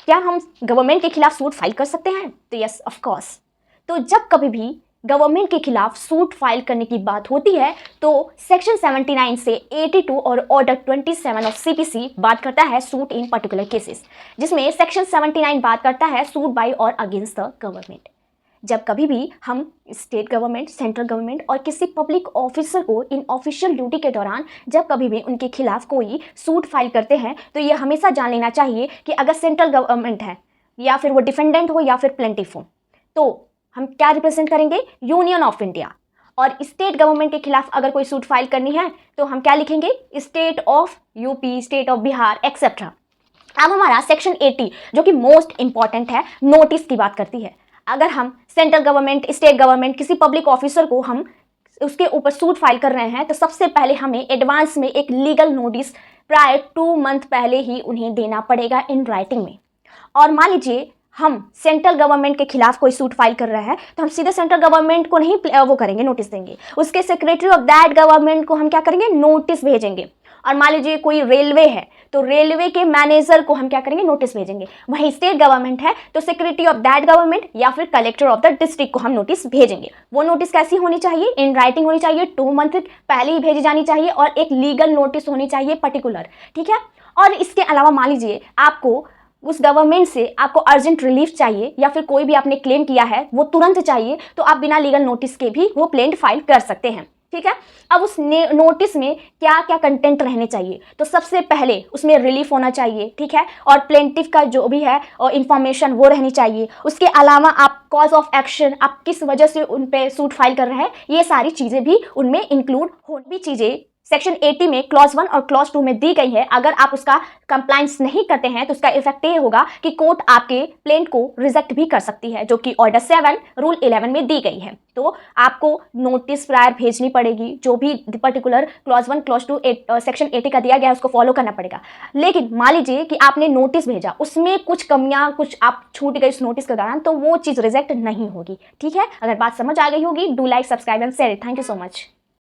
क्या हम गवर्नमेंट के खिलाफ सूट फाइल कर सकते हैं? तो यस, ऑफ कोर्स। तो जब कभी भी गवर्नमेंट के खिलाफ सूट फाइल करने की बात होती है तो सेक्शन 79 से 82 और ऑर्डर 27 ऑफ सीपीसी बात करता है सूट इन पर्टिकुलर केसेस, जिसमें सेक्शन 79 बात करता है सूट बाय और अगेंस्ट द गवर्नमेंट। जब कभी भी हम स्टेट गवर्नमेंट, सेंट्रल गवर्नमेंट और किसी पब्लिक ऑफिसर को इन ऑफिशियल ड्यूटी के दौरान जब कभी भी उनके खिलाफ कोई सूट फाइल करते हैं तो ये हमेशा जान लेना चाहिए कि अगर सेंट्रल गवर्नमेंट है या फिर वो डिफेंडेंट हो या फिर प्लेंटिफ हो, तो हम क्या रिप्रेजेंट करेंगे? Union of India. और स्टेट गवर्नमेंट के खिलाफ अगर कोई सूट फाइल करनी है तो हम क्या लिखेंगे? State of UP, state of Bihar, etcetera. अब हमारा सेक्शन 80 जो कि मोस्ट इंपॉर्टेंट है, नोटिस की बात करती है। अगर हम सेंट्रल गवर्नमेंट, स्टेट गवर्नमेंट, किसी पब्लिक ऑफिसर को हम उसके ऊपर सूट फाइल कर रहे हैं तो सबसे पहले हमें एडवांस में एक लीगल नोटिस प्रायर 2 मंथ पहले ही उन्हें देना पड़ेगा इन राइटिंग में। और मान लीजिए हम सेंट्रल गवर्नमेंट के खिलाफ कोई सूट फाइल कर रहा है तो हम सीधे सेंट्रल गवर्नमेंट को नहीं वो करेंगे, नोटिस देंगे, उसके सेक्रेटरी ऑफ दैट गवर्नमेंट को हम क्या करेंगे? नोटिस भेजेंगे। और मान लीजिए कोई रेलवे है तो रेलवे के मैनेजर को हम क्या करेंगे? नोटिस भेजेंगे। वहीं स्टेट गवर्नमेंट है तो सेक्रेटरी ऑफ दैट गवर्नमेंट या फिर कलेक्टर ऑफ द डिस्ट्रिक्ट को हम नोटिस भेजेंगे। वो नोटिस कैसी होनी चाहिए? इन राइटिंग होनी चाहिए, 2 मंथ पहले ही भेजी जानी चाहिए और एक लीगल नोटिस होनी चाहिए पर्टिकुलर, ठीक है। और इसके अलावा मान लीजिए आपको उस गवर्नमेंट से आपको अर्जेंट रिलीफ चाहिए या फिर कोई भी आपने क्लेम किया है वो तुरंत चाहिए तो आप बिना लीगल नोटिस के भी वो क्लेम फाइल कर सकते हैं, ठीक है। अब उस नोटिस में क्या क्या कंटेंट रहने चाहिए? तो सबसे पहले उसमें रिलीफ होना चाहिए, ठीक है, और प्लेंटिफ का जो भी है और इंफॉर्मेशन वो रहनी चाहिए। उसके अलावा आप कॉज ऑफ एक्शन, आप किस वजह से उन पे सूट फाइल कर रहे हैं, ये सारी चीज़ें भी उनमें इंक्लूड होनी भी चीज़ें सेक्शन 80 में क्लॉज 1 और क्लॉज 2 में दी गई है। अगर आप उसका कंप्लायंस नहीं करते हैं तो उसका इफेक्ट ये होगा कि कोर्ट आपके प्लेंट को रिजेक्ट भी कर सकती है, जो कि ऑर्डर 7 रूल 11 में दी गई है। तो आपको नोटिस प्रायर भेजनी पड़ेगी, जो भी पर्टिकुलर क्लॉज 1 क्लॉज 2 सेक्शन 80 का दिया गया है उसको फॉलो करना पड़ेगा। लेकिन मान लीजिए कि आपने नोटिस भेजा, उसमें कुछ कमियां, कुछ आप छूट गए उस नोटिस के दौरान, तो वो चीज़ रिजेक्ट नहीं होगी, ठीक है। अगर बात समझ आ गई होगी, do like, subscribe and share. Thank you so much.